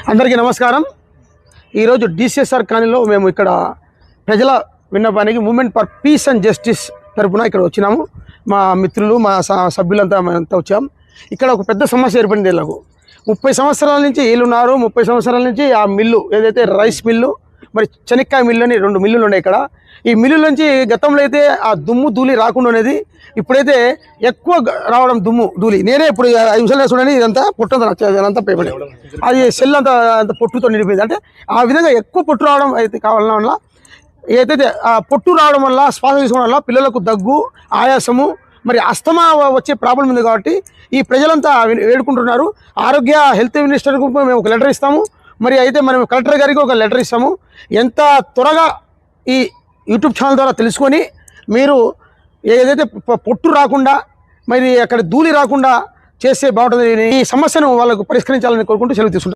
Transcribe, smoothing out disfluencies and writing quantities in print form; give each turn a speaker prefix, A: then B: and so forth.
A: అందరికీ నమస్కారం। ఈరోజు డిసిఎస్ఆర్ కాలనీలో మేము ఇక్కడ ప్రజల విన్నపానికి movement for peace and justice తరపున ఇక్కడ వచ్చినాము। మా మిత్రులు మా సభ్యులంతా వచ్చాం। ఇక్కడ ఒక పెద్ద సమస్య ఏర్పడింది। వీళ్ళకు 30 సంవత్సరాల నుంచి వీళ్ళు ఉన్నారు। 30 సంవత్సరాల నుంచి ఆ మిల్లు ఏదైతే రైస్ మిల్లు మరి చెనిక్కాయ మిల్లు అని 2 మిల్లులు ఉన్నాయి ఇక్కడ। ఈ మిల్లుల నుంచి గతంలో అయితే ఆ దుమ్ము ధూళి రాకుండా అనేది ఇప్పుడైతే ఎక్కువ రావడం దుమ్ము ధూళి। నేనే ఇప్పుడు 5 నిమిషాలు చూడండి, ఇదంతా పొట్టు పేపర్, అది సెల్ అంత పొట్టుతో నిండిపోయింది। అంటే ఆ విధంగా ఎక్కువ పొట్టు రావడం అయితే కావాలన్న వల్ల ఏదైతే ఆ పొట్టు రావడం వల్ల శ్వాస తీసుకోవడం వల్ల పిల్లలకు దగ్గు ఆయాసము మరి అస్తమా వచ్చే ప్రాబ్లం ఉంది। కాబట్టి ఈ ప్రజలంతా వేడుకుంటున్నారు। ఆరోగ్య హెల్త్ మినిస్టర్కు మేము ఒక లెటర్ ఇస్తాము, మరి అయితే మనం కలెక్టర్ గారికి ఒక లెటర్ ఇస్తాము। ఎంత త్వరగా ఈ యూట్యూబ్ ఛానల్ ద్వారా తెలుసుకొని మీరు ఏదైతే పొట్టు రాకుండా మరి అక్కడ ధూళి రాకుండా చేస్తే బాగుంటుంది। ఈ సమస్యను వాళ్ళకు పరిష్కరించాలని కోరుకుంటూ సెలవు తీసుకుంటాం।